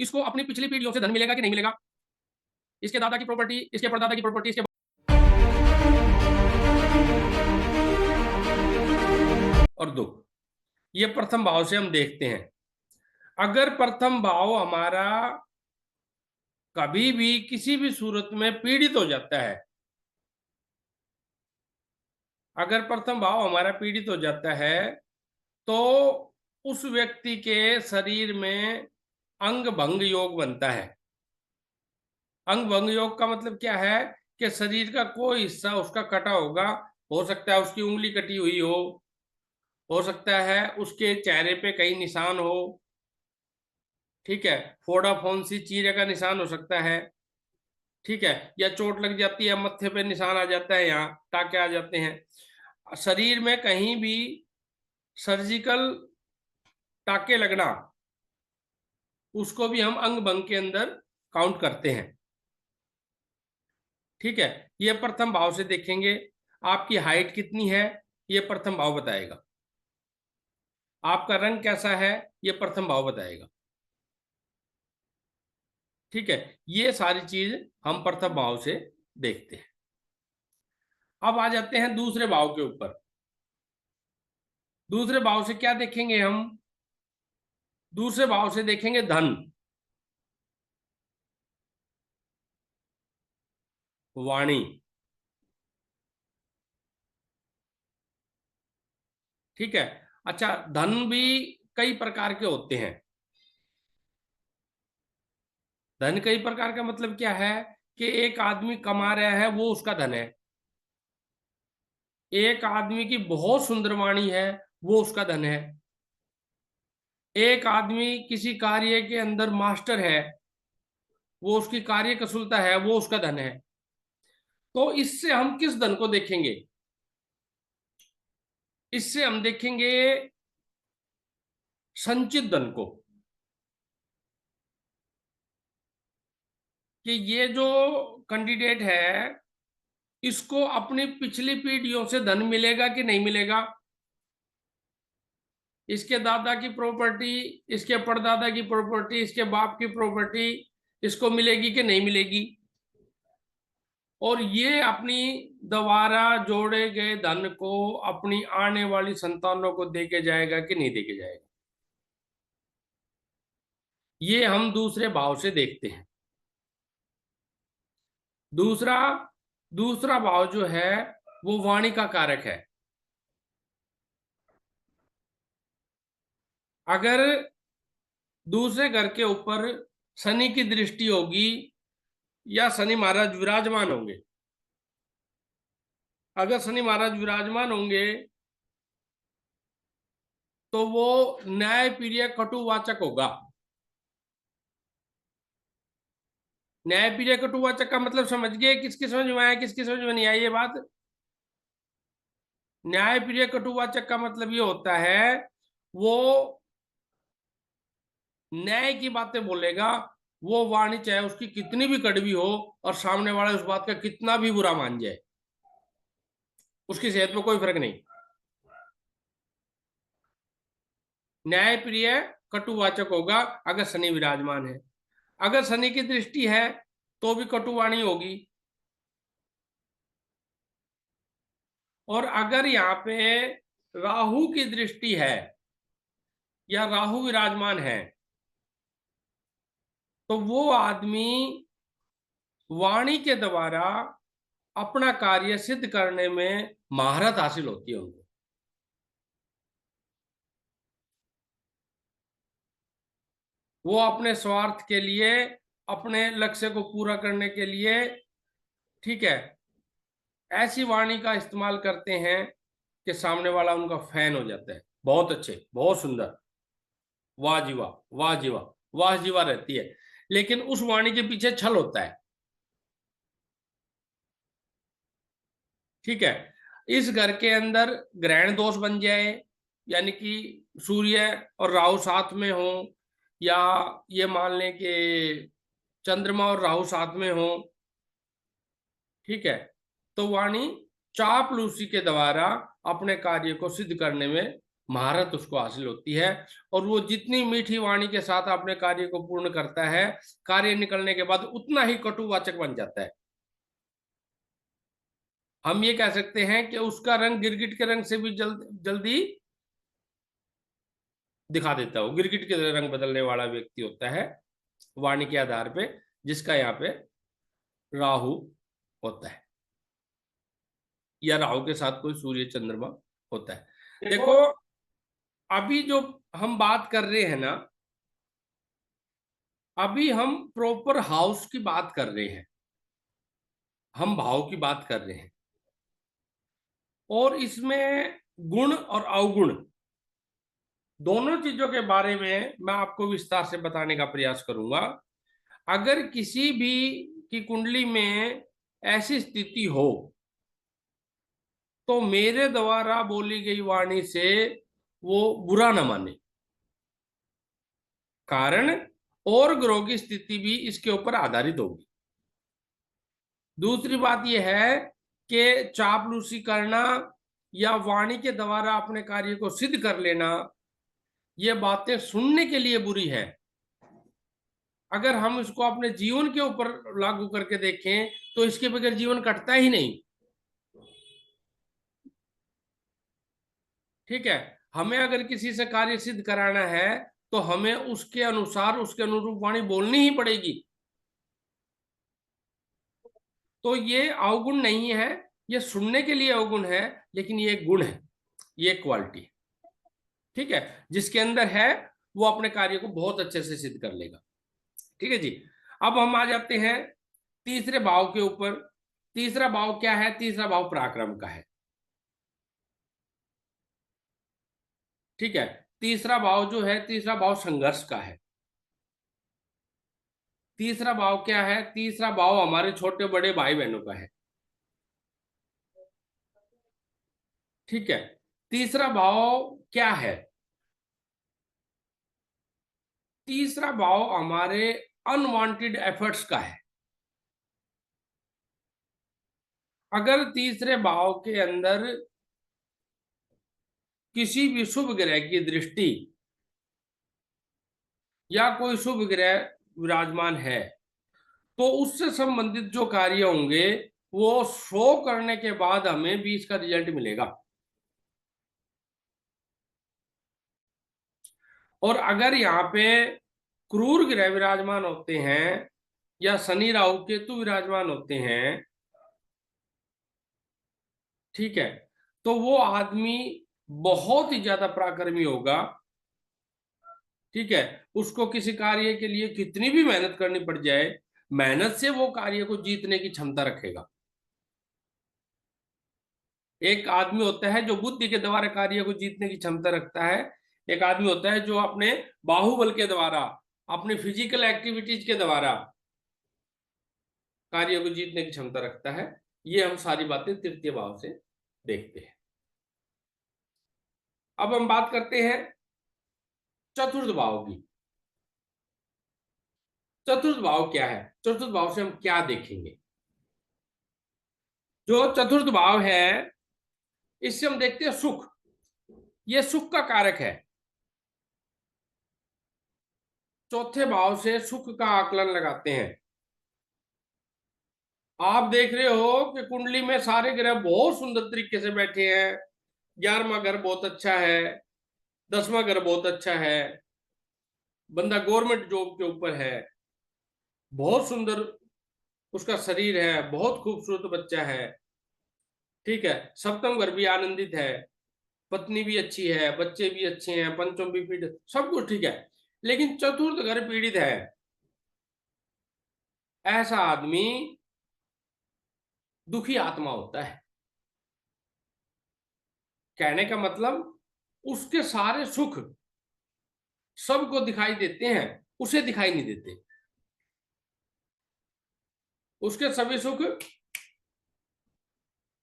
इसको अपनी पिछली पीढ़ियों से धन मिलेगा कि नहीं मिलेगा, इसके दादा की प्रॉपर्टी, इसके परदादा की प्रॉपर्टी, इसके और दुख, ये प्रथम भाव से हम देखते हैं। अगर प्रथम भाव हमारा कभी भी किसी भी सूरत में पीड़ित हो जाता है, अगर प्रथम भाव हमारा पीड़ित हो जाता है तो उस व्यक्ति के शरीर में अंग भंग योग बनता है। अंग भंग योग का मतलब क्या है कि शरीर का कोई हिस्सा उसका कटा होगा, हो सकता है उसकी उंगली कटी हुई हो सकता है उसके चेहरे पे कई निशान हो, ठीक है, फोड़ा फोंसी चीरे का निशान हो सकता है, ठीक है, या चोट लग जाती है मत्थे पे निशान आ जाता है, यहाँ टाके आ जाते हैं। शरीर में कहीं भी सर्जिकल टाके लगना, उसको भी हम अंग भंग के अंदर काउंट करते हैं, ठीक है। ये प्रथम भाव से देखेंगे। आपकी हाइट कितनी है ये प्रथम भाव बताएगा, आपका रंग कैसा है ये प्रथम भाव बताएगा, ठीक है। ये सारी चीज हम प्रथम भाव से देखते हैं। अब आ जाते हैं दूसरे भाव के ऊपर। दूसरे भाव से क्या देखेंगे हम, दूसरे भाव से देखेंगे धन, वाणी, ठीक है। अच्छा, धन भी कई प्रकार के होते हैं। धन कई प्रकार का मतलब क्या है कि एक आदमी कमा रहा है वो उसका धन है, एक आदमी की बहुत सुंदर वाणी है वो उसका धन है, एक आदमी किसी कार्य के अंदर मास्टर है, वो उसकी कार्य कुशलता है वो उसका धन है। तो इससे हम किस धन को देखेंगे, इससे हम देखेंगे संचित धन को, कि ये जो कैंडिडेट है इसको अपनी पिछली पीढ़ियों से धन मिलेगा कि नहीं मिलेगा, इसके दादा की प्रॉपर्टी, इसके परदादा की प्रॉपर्टी, इसके बाप की प्रॉपर्टी इसको मिलेगी कि नहीं मिलेगी, और ये अपनी दोबारा जोड़े गए धन को अपनी आने वाली संतानों को देके जाएगा कि नहीं देके जाएगा, ये हम दूसरे भाव से देखते हैं। दूसरा दूसरा भाव जो है वो वाणी का कारक है। अगर दूसरे घर के ऊपर शनि की दृष्टि होगी या शनि महाराज विराजमान होंगे, अगर शनि महाराज विराजमान होंगे तो वो न्याय प्रिय कटुवाचक होगा। न्याय प्रिय कटुवाचक का मतलब समझ गए, किसकी समझ में आया किसकी समझ में नहीं आई ये बात। न्याय प्रिय कटुवाचक का मतलब ये होता है वो न्याय की बातें बोलेगा, वो वाणी चाहे उसकी कितनी भी कड़वी हो और सामने वाला उस बात का कितना भी बुरा मान जाए, उसकी सेहत में कोई फर्क नहीं। न्याय प्रिय कटुवाचक होगा अगर शनि विराजमान है। अगर शनि की दृष्टि है तो भी कटुवाणी होगी, और अगर यहाँ पे राहु की दृष्टि है या राहु विराजमान है तो वो आदमी वाणी के द्वारा अपना कार्य सिद्ध करने में महारत हासिल होती है उनको। वो अपने स्वार्थ के लिए, अपने लक्ष्य को पूरा करने के लिए, ठीक है, ऐसी वाणी का इस्तेमाल करते हैं कि सामने वाला उनका फैन हो जाता है, बहुत अच्छे बहुत सुंदर, वाह जी वाह, वाह जी वाह, वाह जी वाह रहती है। लेकिन उस वाणी के पीछे छल होता है, ठीक है। इस घर के अंदर ग्रहण दोष बन जाए, यानी कि सूर्य और राहु साथ में हो, या ये मान लें कि चंद्रमा और राहु साथ में हो, ठीक है, तो वाणी चापलूसी के द्वारा अपने कार्य को सिद्ध करने में महारत उसको हासिल होती है, और वो जितनी मीठी वाणी के साथ अपने कार्य को पूर्ण करता है, कार्य निकलने के बाद उतना ही कटुवाचक बन जाता है। हम ये कह सकते हैं कि उसका रंग गिरगिट के रंग से भी जल्दी दिखा देता है। वो गिरगिट के रंग बदलने वाला व्यक्ति होता है वाणी के आधार पे, जिसका यहाँ पे राहु होता है, या राहु के साथ कोई सूर्य चंद्रमा होता है। देखो, अभी जो हम बात कर रहे हैं ना, अभी हम प्रॉपर हाउस की बात कर रहे हैं, हम भाव की बात कर रहे हैं, और इसमें गुण और अवगुण दोनों चीजों के बारे में मैं आपको विस्तार से बताने का प्रयास करूंगा। अगर किसी भी की कुंडली में ऐसी स्थिति हो, तो मेरे द्वारा बोली गई वाणी से वो बुरा न माने, कारण और ग्रहों की स्थिति भी इसके ऊपर आधारित होगी। दूसरी बात यह है कि चापलूसी करना या वाणी के द्वारा अपने कार्य को सिद्ध कर लेना, ये बातें सुनने के लिए बुरी है। अगर हम इसको अपने जीवन के ऊपर लागू करके देखें तो इसके बगैर जीवन कटता ही नहीं। ठीक है, हमें अगर किसी से कार्य सिद्ध कराना है तो हमें उसके अनुसार, उसके अनुरूप वाणी बोलनी ही पड़ेगी। तो ये अवगुण नहीं है, ये सुनने के लिए अवगुण है, लेकिन ये एक गुण है, ये क्वालिटी है। ठीक है, जिसके अंदर है वो अपने कार्य को बहुत अच्छे से सिद्ध कर लेगा। ठीक है जी। अब हम आ जाते हैं तीसरे भाव के ऊपर। तीसरा भाव क्या है? तीसरा भाव पराक्रम का है। ठीक है, तीसरा भाव जो है, तीसरा भाव संघर्ष का है। तीसरा भाव क्या है? तीसरा भाव हमारे छोटे बड़े भाई बहनों का है। ठीक है, तीसरा भाव क्या है? तीसरा भाव हमारे अनवांटेड एफर्ट्स का है। अगर तीसरे भाव के अंदर किसी भी शुभ ग्रह की दृष्टि या कोई शुभ ग्रह विराजमान है, तो उससे संबंधित जो कार्य होंगे वो 100 करने के बाद हमें 20 का रिजल्ट मिलेगा। और अगर यहाँ पे क्रूर ग्रह विराजमान होते हैं या शनि राहु केतु विराजमान होते हैं, ठीक है, तो वो आदमी बहुत ही ज्यादा पराक्रमी होगा। ठीक है, उसको किसी कार्य के लिए कितनी भी मेहनत करनी पड़ जाए, मेहनत से वो कार्य को जीतने की क्षमता रखेगा। एक आदमी होता है जो बुद्धि के द्वारा कार्य को जीतने की क्षमता रखता है, एक आदमी होता है जो अपने बाहुबल के द्वारा, अपनी फिजिकल एक्टिविटीज के द्वारा कार्य को जीतने की क्षमता रखता है। ये हम सारी बातें तृतीय भाव से देखते हैं। अब हम बात करते हैं चतुर्थ भाव की। चतुर्थ भाव क्या है? चतुर्थ भाव से हम क्या देखेंगे? जो चतुर्थ भाव है, इससे हम देखते हैं सुख। ये सुख का कारक है। चौथे भाव से सुख का आकलन लगाते हैं। आप देख रहे हो कि कुंडली में सारे ग्रह बहुत सुंदर तरीके से बैठे हैं। 11वां घर बहुत अच्छा है, 10वां घर बहुत अच्छा है, बंदा गवर्नमेंट जॉब के ऊपर है, बहुत सुंदर उसका शरीर है, बहुत खूबसूरत बच्चा है। ठीक है, सप्तम घर भी आनंदित है, पत्नी भी अच्छी है, बच्चे भी अच्छे हैं, पंचम भी पीड़ित, सब कुछ ठीक है। लेकिन चतुर्थ घर पीड़ित है। ऐसा आदमी दुखी आत्मा होता है। कहने का मतलब, उसके सारे सुख सबको दिखाई देते हैं, उसे दिखाई नहीं देते। उसके सभी सुख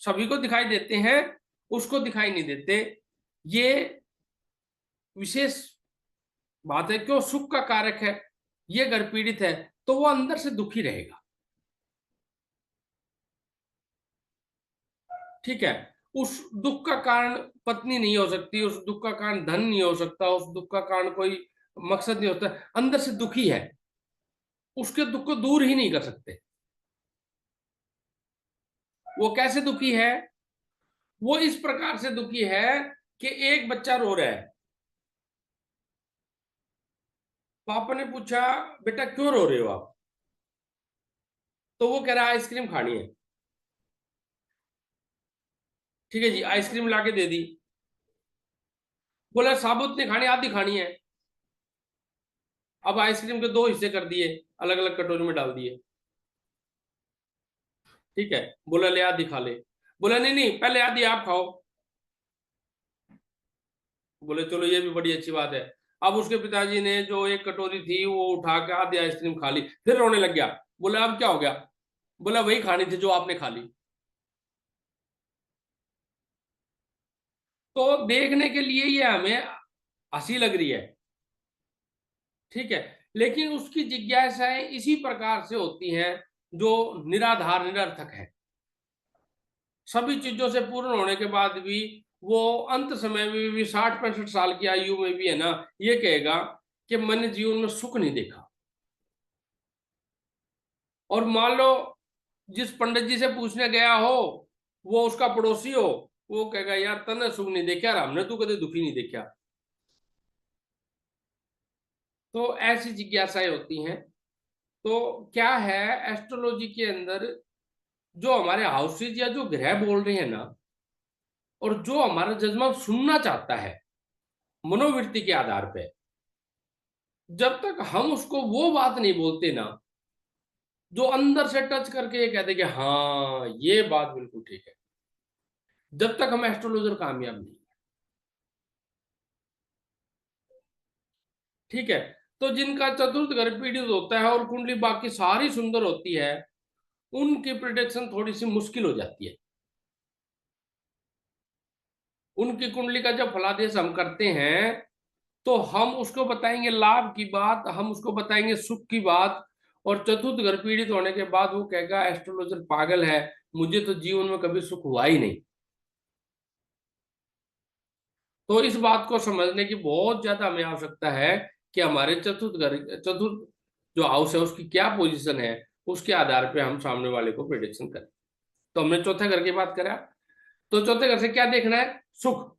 सभी को दिखाई देते हैं, उसको दिखाई नहीं देते। ये विशेष बात है। क्यों? सुख का कारक है, ये घर पीड़ित है, तो वो अंदर से दुखी रहेगा। ठीक है, उस दुख का कारण पत्नी नहीं हो सकती, उस दुख का कारण धन नहीं हो सकता, उस दुख का कारण कोई मकसद नहीं होता, अंदर से दुखी है, उसके दुख को दूर ही नहीं कर सकते। वो कैसे दुखी है? वो इस प्रकार से दुखी है कि एक बच्चा रो रहा है, पापा ने पूछा बेटा क्यों रो रहे हो आप? तो वो कह रहा है आइसक्रीम खानी है। ठीक है जी, आइसक्रीम लाके दे दी। बोला साबुत नहीं खानी, आधी खानी है। अब आइसक्रीम के दो हिस्से कर दिए, अलग अलग कटोरी में डाल दिए। ठीक है, बोला ले आधी खा ले। बोला नहीं नहीं, पहले आधी आप खाओ। बोले चलो ये भी बड़ी अच्छी बात है। अब उसके पिताजी ने जो एक कटोरी थी वो उठा के आधी आइसक्रीम खा ली, फिर रोने लग गया। बोला अब क्या हो गया? बोला वही खानी थी जो आपने खा ली। तो देखने के लिए ये हमें हंसी लग रही है, ठीक है, लेकिन उसकी जिज्ञासाएं इसी प्रकार से होती हैं जो निराधार निरर्थक है। सभी चीजों से पूर्ण होने के बाद भी वो अंत समय में भी 60-65 साल की आयु में भी है ना, ये कहेगा कि मैंने जीवन में सुख नहीं देखा। और मान लो जिस पंडित जी से पूछने गया हो वो उसका पड़ोसी हो, वो कहेगा यार तने सुख नहीं देखा, हमने तो कभी दुखी नहीं देखा। तो ऐसी जिज्ञासाएं होती हैं। तो क्या है, एस्ट्रोलॉजी के अंदर जो हमारे हाउसेज या जो ग्रह बोल रहे हैं ना, और जो हमारा जजमान सुनना चाहता है मनोवृत्ति के आधार पे, जब तक हम उसको वो बात नहीं बोलते ना जो अंदर से टच करके ये कहते कि हाँ ये बात बिल्कुल ठीक है, जब तक हम एस्ट्रोलॉजर कामयाब नहीं। ठीक है, तो जिनका चतुर्थ घर पीड़ित होता है और कुंडली बाकी सारी सुंदर होती है, उनकी प्रिडिक्शन थोड़ी सी मुश्किल हो जाती है। उनकी कुंडली का जब फलादेश हम करते हैं तो हम उसको बताएंगे लाभ की बात, हम उसको बताएंगे सुख की बात, और चतुर्थ घर पीड़ित होने के बाद वो कहेगा एस्ट्रोलॉजर पागल है, मुझे तो जीवन में कभी सुख हुआ ही नहीं। तो इस बात को समझने की बहुत ज्यादा हमें आवश्यकता है कि हमारे चतुर्थ जो हाउस है उसकी क्या पोजीशन है, उसके आधार पे हम सामने वाले को प्रिडिक्शन करें। तो हमने चौथे घर की बात करा, तो चौथे घर से क्या देखना है? सुख।